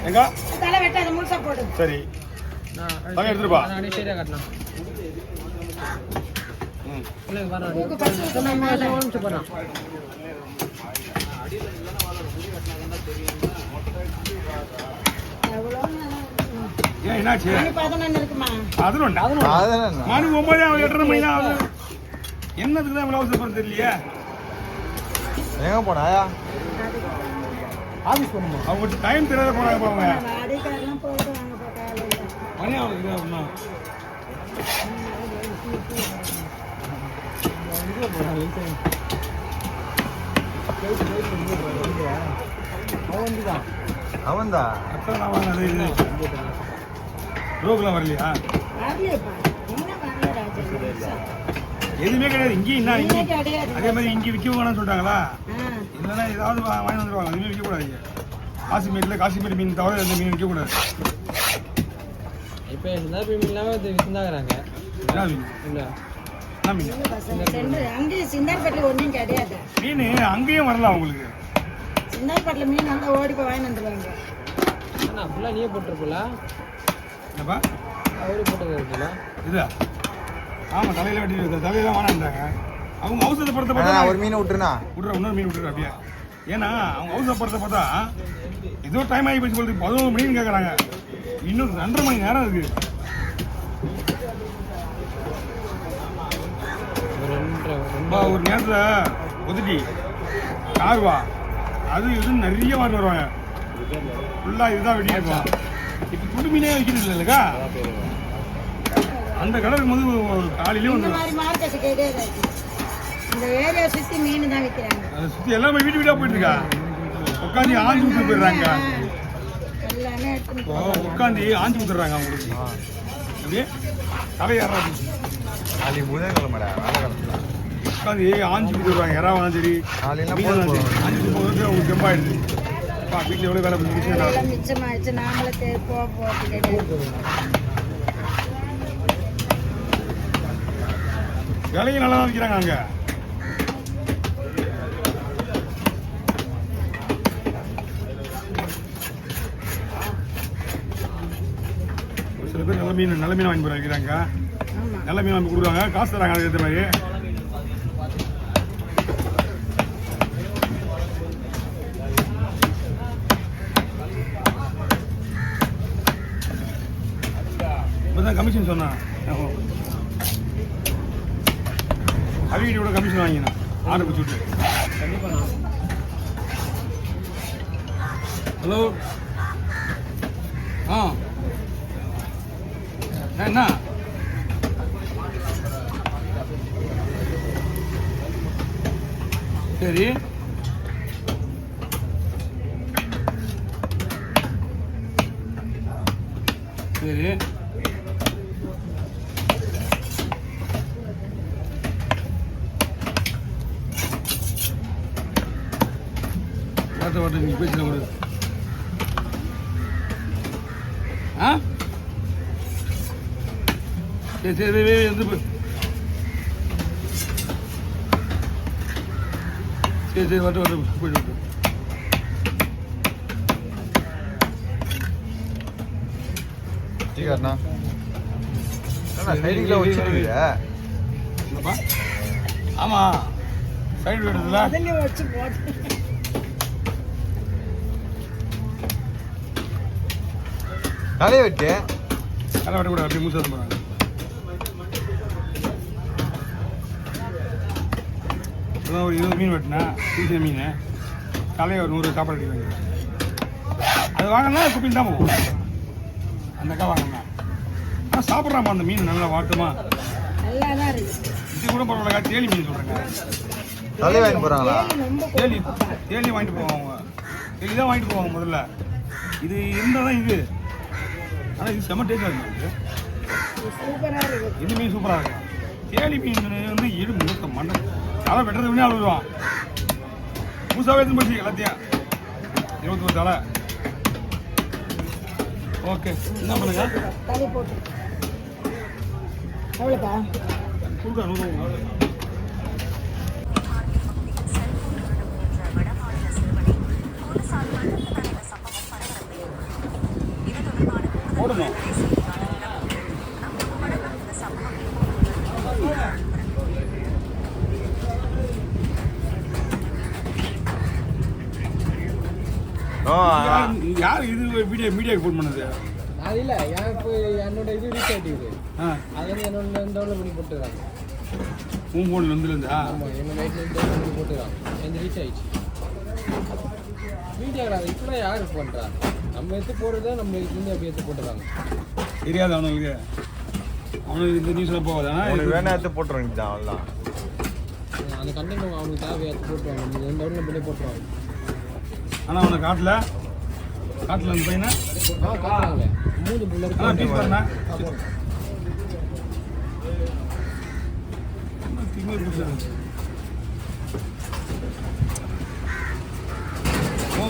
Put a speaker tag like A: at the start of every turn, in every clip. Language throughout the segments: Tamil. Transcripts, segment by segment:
A: எங்க
B: தலை வெட்டாத முழுசா போடு.
A: சரி தலை எடுத்துட்டு வா.
C: நான் சரியா காட்டலாம். இல்ல வர
B: உங்க பசங்க சொன்னாங்க
C: ஓடிச்சு போறான்.
A: ஏன் என்னாச்சு?
B: மணி 11 இருக்குமா?
A: 11 மணி 9 8:30 மணி தான் ஆகுது. என்னதுக்கு தான் இவ்வளவு அவசரம் தெரியலையே.
D: எங்க போனாயா?
C: ஆபீஸ் போணுமா?
A: அவங்க டைம் தெரியாத போறாங்க பாவங்க.
B: வாடிக்காரலாம் போயிட்டு வாங்க போட்டாலும்.
A: மணி ஆகுது அப்படின்னா.
D: அவன்தான்
A: அத்தனை நான் வாங்க இது ரோக்கெல்லாம் வரலையா?
B: வரலையப்பா. என்ன வரல ராஜா.
A: எதுவுமே கிடையாது. இங்கேயும் என்ன
B: இங்கே
A: இங்கே
B: கிடையாது.
A: அதே மாதிரி இங்கே விற்க வேணாம்னு சொல்லிட்டாங்களா? இல்லைன்னா ஏதாவது வாங்கி வந்துடுவாங்க. அதுவுமே விற்கக்கூடாது. இங்கே காசிமீர் மீன் தவிர எந்த மீன் விற்கக்கூடாது.
C: இப்போ என்ன மீன்லாம் வித்துந்தாங்கறாங்க.
A: என்ன மீன்?
C: இல்ல
A: என்ன மீன்?
B: அங்கேயும் சிந்தார்பேட்டில் ஒன்றும் கிடையாது.
A: மீன் அங்கேயும் வரல அவங்களுக்கு.
B: சிந்தார்பேட்டில் மீன் நல்லா ஓடி போய் வாங்கி வந்துடுவாங்க.
C: ஆனால் அப்படிலாம் நீயே போட்டிருப்பல.
A: என்னப்பா
C: அவரு போட்டது இருக்குல்ல
A: இதா? ஆமாம் தலையில் வெட்டி தலையெல்லாம் வேணான்றாங்க. அவங்க அவசரப்படுத்த பார்த்தா
D: ஒரு மீன் விட்டுருண்ணா
A: இன்னொரு மீன் விட்டுரு அப்படியே. ஏன்னா அவங்க அவசரப்படுத்த பார்த்தா ஏதோ டைம் ஆகி போய் சொல்லிட்டு 11 மணின்னு கேட்குறாங்க. இன்னும் 2.5 மணி நேரம் இருக்கு. ஒரு நேரத்தில் ஒதுட்டி கார்வா அது இதுன்னு நிறைய வாங்கி வருவாங்க. ஃபுல்லாக இதுதான் வெட்டி இருப்பான். இப்போ துண்டு மீனே வைக்கிறது இல்லைல்லக்கா? அந்த கடலுக்கு போது காலையிலே
B: இந்த
A: வந்து
B: மாதிரி மார்க்கெட் கிடையாது. இந்த ஏரியா சுற்றி மீன் தான் விற்கிறாங்க.
A: அதை சுற்றி எல்லாமே வீட்டு வீடாக போயிட்டு இருக்கா. உட்காந்து ஆஞ்சி விட்டு போயிடுறாங்க.
B: எல்லாமே எடுத்துன்னு
A: உட்காந்து ஆஞ்சி விட்டுறாங்க அவங்களுக்கு. அப்படியே தலையாடுறாங்க.
D: நாளைக்கு புதன்கிழமைடா வேலை கிடத்துல
A: உட்காந்து ஆஞ்சி விட்டுருவாங்க. யாராவது சரி
D: காலையில
A: ஆஞ்சி போகிறதுக்கு அவங்களுக்கு தெம்பாயிடுது. வீட்டில் எவ்வளோ வேலை பண்ணி
B: எல்லாம் மிச்சமாயிடுச்சு. நாங்களே போகிறது கிடையாது.
A: வேலையும் நல்லா தான் வைக்கிறாங்க அங்கே. சில பேர் நல்ல மீன் வாங்கி போய் வைக்கிறாங்க. நல்ல மீன் வாங்கி கொடுக்குறாங்க. காசு தராங்க. அதுக்கு ஏற்ற மாதிரி இப்போதான் கமிஷன் சொன்னான். அவியோட கமிஷன் வாங்கினா ஆர்டர் பிடிச்சி விட்டு. ஹலோ என்ன சரி சரி வாட்ட நீ பேசின ஒரு சரி சரி வந்து சரி வாட்ட போயிட்டு விட்டு
D: அண்ணா சைடுல வச்சுருவீங்க.
A: ஆமா சைடு வேணுதுல
B: வச்சு போட்டு
D: தலையை வெட்டு
A: தலை வெட்டக்கூடாது. அப்படியே மூச்சு போகிறாங்க. இப்போதான் ஒரு 20 மீன் வெட்டினா சீச மீன் தலையை ஒரு 100 சாப்பாடு அடிக்கிறாங்க. அது வாங்கினா குப்பின்னு தான் போகும். அந்த அக்கா வாங்கினா ஆனால் சாப்பிட்றாமா அந்த மீன் நல்லா வாட்டுமா.
B: நல்லா தான் இருக்கு.
A: இது கூட பரவாயில்ல. தேலி மீன் சொல்கிறாங்க.
D: தலை வாங்கி போகிறாங்களா?
A: தேலி வாங்கிட்டு போவாங்க. தேலி தான் வாங்கிட்டு போவாங்க முதல்ல. இது இருந்தால் தான் இது. ஆனால் இது செம்ம டேஸ்டாக இருக்குது.
B: சூப்பராக இருக்கு.
A: இது மீன் சூப்பராக இருக்கும். தேலி மீன் வந்து இடு முழுக்க மண்ணை தலை வெட்டுறது வினே அழுவான். புதுசாகவே எடுத்து போச்சு எல்லாத்தையும். 21 தலை. ஓகே என்ன பண்ணுங்க
B: தலை போட்டு எவ்வளோப்பா
A: கொடுக்க 100. போடணும்.
D: ஓ
A: யார் இது மீடியாவுக்கு ஃபோன் பண்ணது?
C: அது இல்லை ஏன் இப்போ என்னோட இது ரீச் ஆகிட்டு
A: ஆ
C: அது வந்து என்னோட டவுன்லோட் பண்ணி போட்டுறாங்க.
A: உன் ஃபோனில் வந்துருந்தா?
C: ஆமாம் என்ன நைட்லேருந்து டவுன்லோட் பண்ணி போட்டுறாங்க. எந்த ரீச் ஆயிடுச்சு மீடியாவில். இப்போலாம் யார் பண்ணுறா? நம்ம எடுத்து போடுறத நம்ம இதுலேருந்து அப்படி எடுத்து போட்டுறாங்க.
A: தெரியாது அவனுக்கு. அவனுக்கு இந்த நியூஸ்லாம் போகாதானா?
D: உனக்கு வேணா எடுத்து போட்டுருவாங்க தான் அவ்வளோதான்.
C: அந்த கண்டென்ட் அவனுக்கு தேவை எடுத்து போட்டுருவாங்க. நீங்கள் டவுன்லோட் பண்ணி போட்டுருவாங்க.
A: ஆனால் அவனை காட்டில் அந்த பையனை
C: காட்டுறாங்களே 3 புல்லர்
A: பீஸ் பண்ணா திமுரு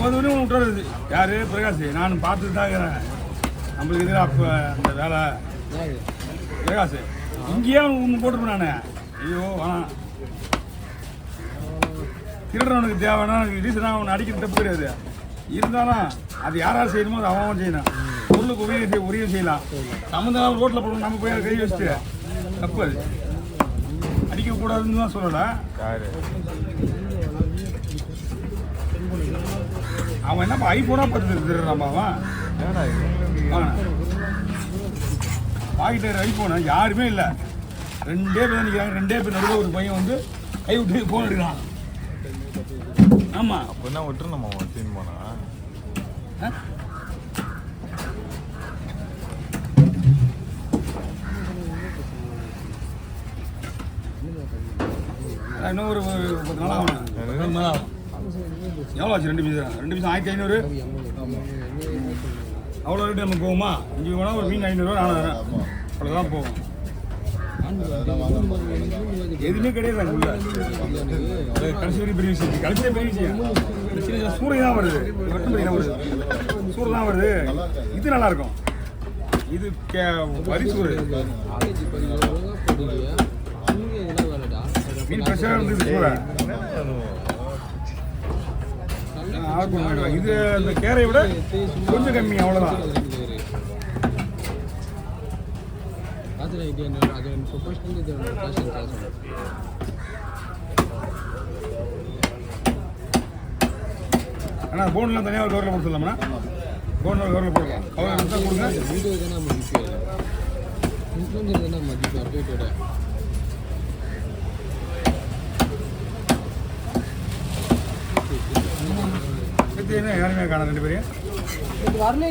A: வந்து விட்டுறது யாரு? பிரகாஷ். நான் பார்த்துட்டு தான் இருக்கிறேன். நம்மளுக்கு எதிராக அப்போ அந்த வேலை பிரகாஷ் இங்கேயே ஒன்று போட்டுருப்பேன் நான். ஐயோ வேணாம், திருடுறவனுக்கு தேவைன்னா ரீசனாக அவனை அடிக்கிற தப்பு கிடையாது. இருந்தாலும் அது யாராவது செய்யணுமோ அது அவன் செய்யணும். பொருளுக்கு உதவி செய்யலாம். சம்மந்தம் ரோட்டில் போடணும், நம்ம போய் கை வச்சுட்டு தப்பு. அது அடிக்கக்கூடாதுன்னு தான் சொல்லலை. அவன் என்னப்பா ஐஃபோனாக பார்த்து திருடுறான்பா அவன். பாக்கெட் ஐஃபோனு யாருமே இல்லை, 2 பேர் தான் நிற்கிறாங்க. 2 பேர் நடுவில் ஒரு பையன் வந்து கை விட்டு ஃபோன் எடுக்கிறான். ஆமாம்,
D: அப்படின்னா விட்டுருந்தோம்மா சீன் போனா.
A: இன்னும் ஒரு 10 நாள் ஆகும். எவ்வளோ ஆச்சு? 2 பீஸ் 1500. அவ்வளோ ரேட்டு நம்ம போகுமா? இங்கே போனால் ஒரு மீன் 500 400 அவ்வளோதான் போகும். எதுவுமே கிடையாது அங்கே உள்ள. கடைசி வரைக்கும் பெரிய விஷயம். கடைசியே பெரிய விஷயம். சின்ன சின்ன சூரியன் தான் வருது, வெட்டம்பரி தான் வருது, சூரியன் தான் வருது. இது நல்லா இருக்கும். இது வரிசூர் மீன் ஃப்ரெஷ்ஷாக இருந்தது சூரை. இது அந்த கேரை விட கொஞ்சம் கம்மி, அவ்வளோதான். ஆனால் போன்லாம் தனியாக ஒரு கவரில் போட்டு சொல்லலாம்னா போனில் ஒரு கவரில் போடலாம். கவரில் தான் கொடுங்க. யாருமே காணும் 2 பேரையும்
C: வரல.